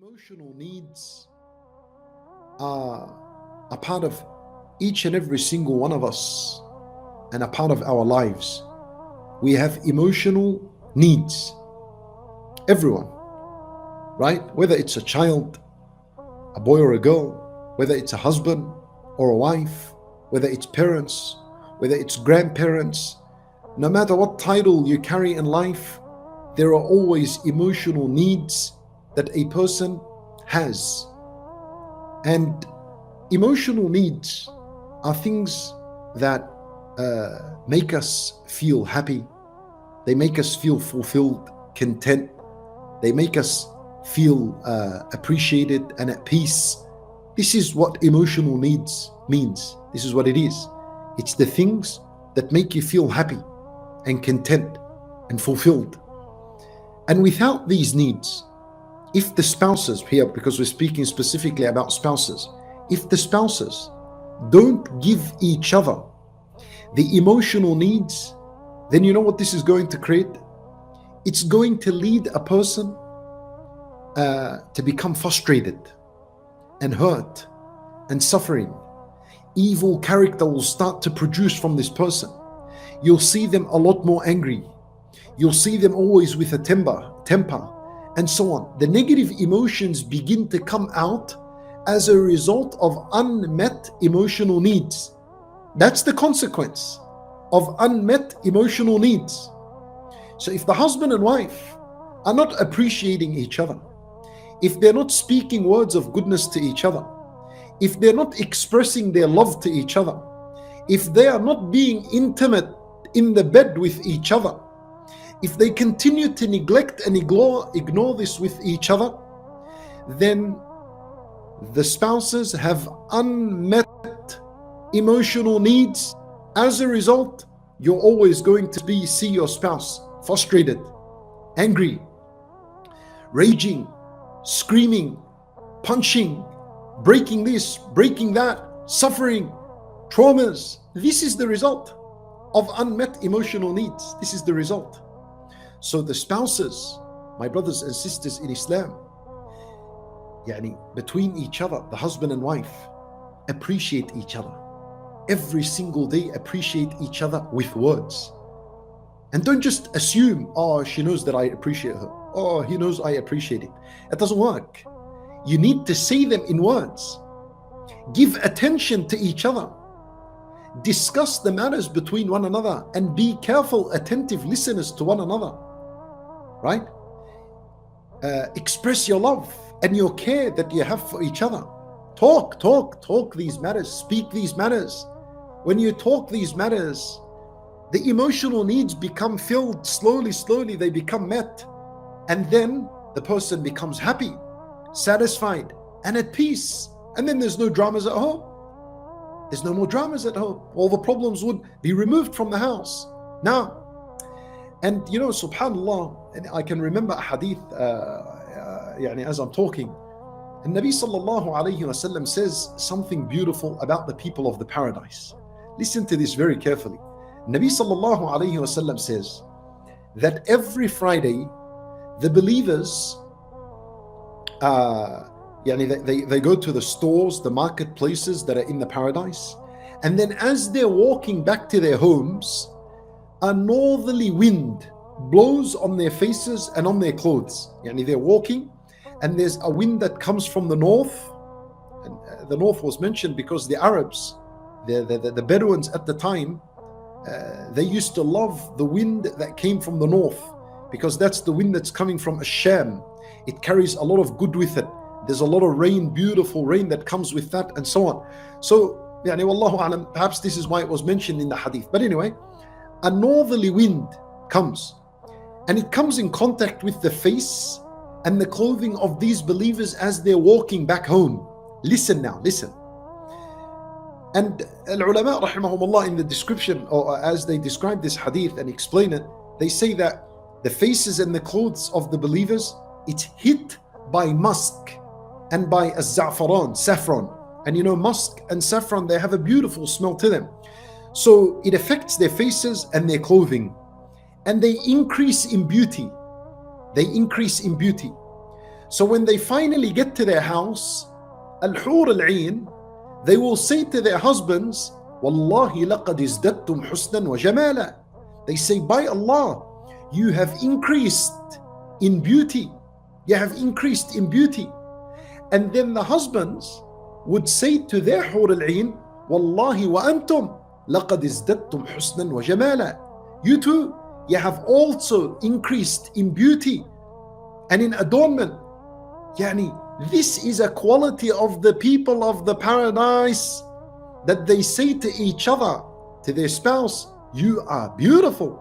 Emotional needs are a part of each and every single one of us and a part of our lives. We have emotional needs, everyone, right? Whether it's a child, a boy or a girl, whether it's a husband or a wife, whether it's parents, whether it's grandparents, no matter what title you carry in life, there are always emotional needs that a person has. And emotional needs are things that make us feel happy, they make us feel fulfilled, content, they make us feel appreciated and at peace. This is what emotional needs means. This is what it is. It's the things that make you feel happy and content and fulfilled. And without these needs, if the spouses here, because we're speaking specifically about spouses, if the spouses don't give each other the emotional needs, then you know what this is going to create? It's going to lead a person to become frustrated and hurt and suffering. Evil character will start to produce from this person. You'll see them a lot more angry. You'll see them always with a temper, and so on. The negative emotions begin to come out as a result of unmet emotional needs. That's the consequence of unmet emotional needs. So if the husband and wife are not appreciating each other, if they're not speaking words of goodness to each other, if they're not expressing their love to each other, if they are not being intimate in the bed with each other, if they continue to neglect and ignore this with each other, then the spouses have unmet emotional needs. As a result, you're always going to see your spouse frustrated, angry, raging, screaming, punching, breaking this, breaking that, suffering, traumas. This is the result of unmet emotional needs. This is the result. So the spouses, my brothers and sisters in Islam, between each other, the husband and wife, appreciate each other. Every single day, appreciate each other with words. And don't just assume, oh, she knows that I appreciate her. Oh, he knows I appreciate it. It doesn't work. You need to say them in words. Give attention to each other. Discuss the matters between one another and be careful, attentive listeners to one another. Right? Express your love and your care that you have for each other. Talk these matters, speak these matters. When you talk these matters, the emotional needs become filled slowly, they become met. And then the person becomes happy, satisfied, and at peace. And then there's no dramas at home. There's no more dramas at home. All the problems would be removed from the house. Now, and subhanAllah, and I can remember a hadith, as I'm talking, and Nabi sallallahu alayhi wasallam says something beautiful about the people of the paradise. Listen to this very carefully. Nabi sallallahu alayhi wasallam says that every Friday, the believers, they go to the stores, the marketplaces that are in the paradise, and then as they're walking back to their homes, a northerly wind blows on their faces and on their clothes. They're walking, and there's a wind that comes from the north. And the north was mentioned because the Arabs, the Bedouins at the time, they used to love the wind that came from the north, because that's the wind that's coming from Asham. It carries a lot of good with it. There's a lot of rain, beautiful rain that comes with that, and so on. So, wallahu alam, perhaps this is why it was mentioned in the hadith. But anyway, a northerly wind comes, and it comes in contact with the face and the clothing of these believers as they're walking back home. Listen now, listen. And al-ulama rahimahumullah, in the description, or as they describe this hadith and explain it, they say that the faces and the clothes of the believers, it's hit by musk and by az-za'faran, saffron. And musk and saffron, they have a beautiful smell to them. So it affects their faces and their clothing, and they increase in beauty. They increase in beauty. So when they finally get to their house, al-hur al-ain, they will say to their husbands, Wallahi laqad izdattum husnan wa jamala. They say, by Allah, you have increased in beauty. You have increased in beauty. And then the husbands would say to their hur al-ain, Wallahi wa antum laqad izdattum husnan wa jamala. You too, you have also increased in beauty and in adornment. Yani, this is a quality of the people of the paradise, that they say to each other, to their spouse, you are beautiful.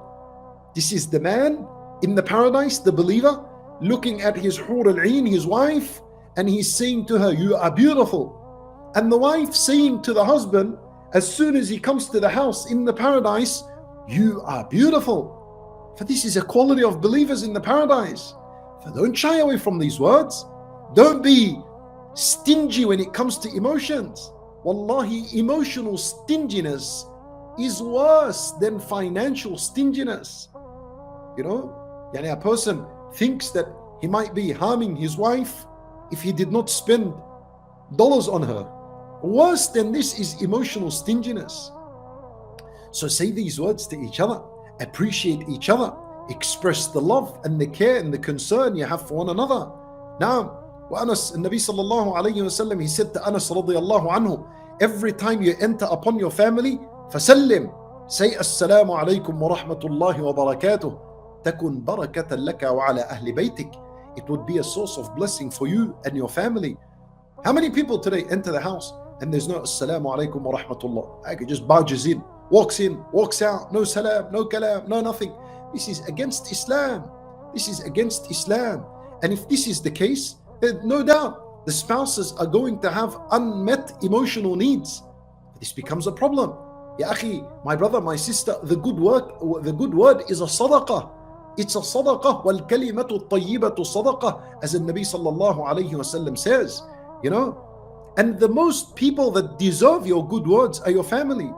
This is the man in the paradise, the believer, looking at his hur al-ain, his wife, and he's saying to her, you are beautiful. And the wife saying to the husband, as soon as he comes to the house in the paradise, you are beautiful. For this is a quality of believers in the paradise. So don't shy away from these words. Don't be stingy when it comes to emotions. Wallahi, emotional stinginess is worse than financial stinginess. You know, yani a person thinks that he might be harming his wife if he did not spend dollars on her. Worse than this is emotional stinginess. So say these words to each other, appreciate each other, express the love and the care and the concern you have for one another. Now, وأنس, النبي صلى الله عليه وسلم, he said to Anas رضي الله عنه, every time you enter upon your family, فسلم, say السلام عليكم ورحمة الله وبركاته, تكن بركة لك وعلى أهل بيتك. It would be a source of blessing for you and your family. How many people today enter the house and there's no assalamu alaikum wa rahmatullah? I could just barges in, walks out, no salam, no kalam, no nothing. This is against Islam. This is against Islam. And if this is the case, then no doubt the spouses are going to have unmet emotional needs. This becomes a problem. Ya akhi, my brother, my sister, the good word is a sadaqah. It's a sadaqah. Wal kalimatu tayyibatu sadaqah, as the Nabi sallallahu alayhi wasallam says. You know, and the most people that deserve your good words are your family.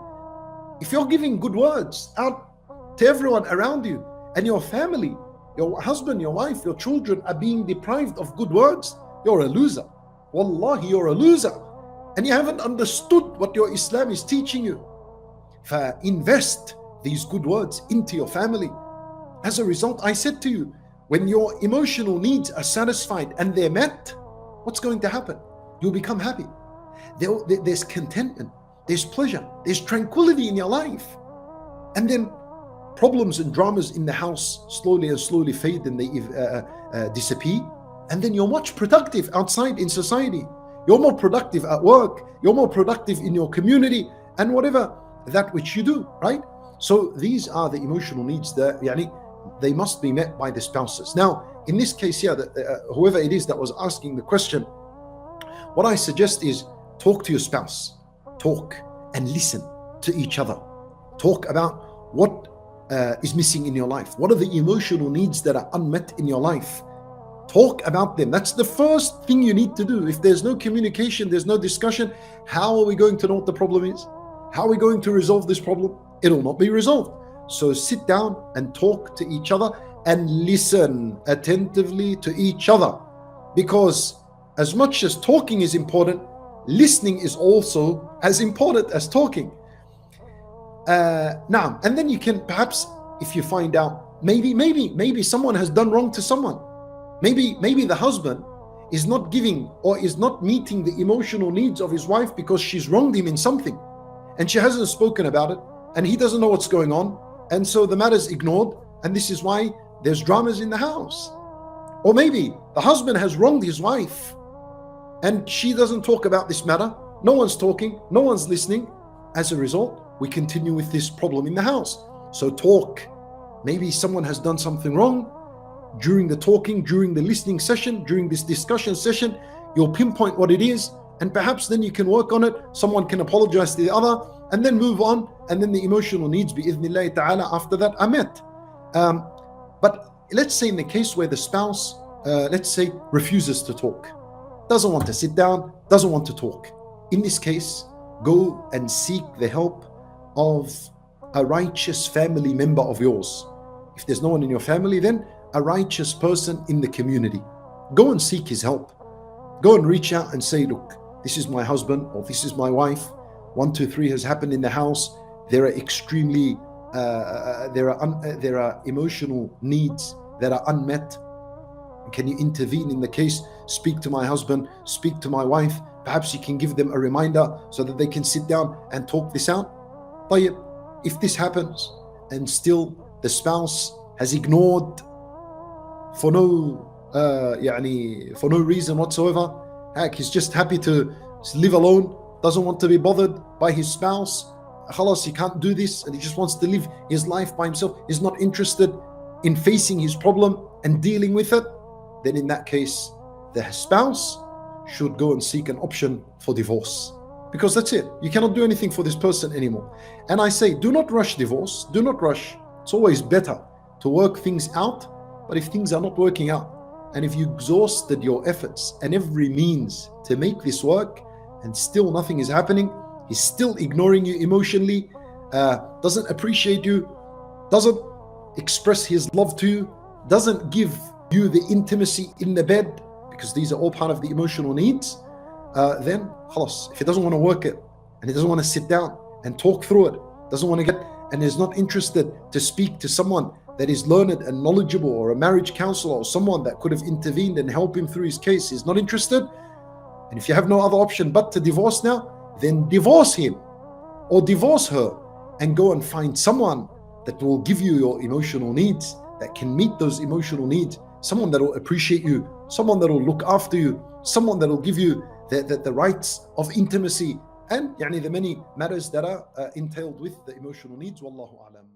If you're giving good words out to everyone around you, and your family, your husband, your wife, your children are being deprived of good words, you're a loser. Wallahi, you're a loser. And you haven't understood what your Islam is teaching you. Invest these good words into your family. As a result, I said to you, when your emotional needs are satisfied and they're met, what's going to happen? You'll become happy. There's contentment, there's pleasure, there's tranquility in your life. And then problems and dramas in the house slowly fade and they disappear. And then you're much productive outside in society. You're more productive at work. You're more productive in your community and whatever that which you do, right? So these are the emotional needs that they must be met by the spouses. Now, in this case here, whoever it is that was asking the question, what I suggest is talk to your spouse. Talk and listen to each other. Talk about what is missing in your life. What are the emotional needs that are unmet in your life? Talk about them. That's the first thing you need to do. If there's no communication, there's no discussion, how are we going to know what the problem is? How are we going to resolve this problem? It'll not be resolved. So sit down and talk to each other and listen attentively to each other. Because as much as talking is important, listening is also as important as talking. Now, and then you can perhaps, if you find out, maybe someone has done wrong to someone. Maybe the husband is not giving or is not meeting the emotional needs of his wife because she's wronged him in something and she hasn't spoken about it and he doesn't know what's going on, and so the matter's ignored, and this is why there's dramas in the house. Or maybe the husband has wronged his wife and she doesn't talk about this matter. No one's talking, no one's listening. As a result, we continue with this problem in the house. So talk. Maybe someone has done something wrong. During the talking, during the listening session, during this discussion session, you'll pinpoint what it is, and perhaps then you can work on it. Someone can apologize to the other and then move on, and then the emotional needs bi'idhnillahi ta'ala after that are met. But let's say in the case where the spouse, let's say, refuses to talk, doesn't want to sit down, doesn't want to talk. In this case, go and seek the help of a righteous family member of yours. If there's no one in your family, then a righteous person in the community. go and seek his help. Go and reach out and say, look, this is my husband or this is my wife. 1, 2, 3 has happened in the house. There are extremely, there are emotional needs that are unmet. Can you intervene in the case? Speak to my husband, speak to my wife. Perhaps you can give them a reminder so that they can sit down and talk this out. طيب, if this happens and still the spouse has ignored for no for no reason whatsoever, heck, he's just happy to live alone, doesn't want to be bothered by his spouse, khalas, he can't do this and he just wants to live his life by himself, he's not interested in facing his problem and dealing with it, then in that case the spouse should go and seek an option for divorce, because that's it. You cannot do anything for this person anymore. And I say, do not rush divorce, do not rush. It's always better to work things out. But if things are not working out, and if you exhausted your efforts and every means to make this work and still nothing is happening, he's still ignoring you emotionally, doesn't appreciate you, doesn't express his love to you, doesn't give you the intimacy in the bed, because these are all part of the emotional needs, then khalas, if he doesn't want to work it and he doesn't want to sit down and talk through it, doesn't want to get, and is not interested to speak to someone that is learned and knowledgeable, or a marriage counselor, or someone that could have intervened and helped him through his case, he's not interested, and if you have no other option but to divorce now, then divorce him or divorce her and go and find someone that will give you your emotional needs, that can meet those emotional needs, someone that will appreciate you, someone that will look after you, someone that will give you the rights of intimacy and the many matters that are entailed with the emotional needs. Wallahu alam.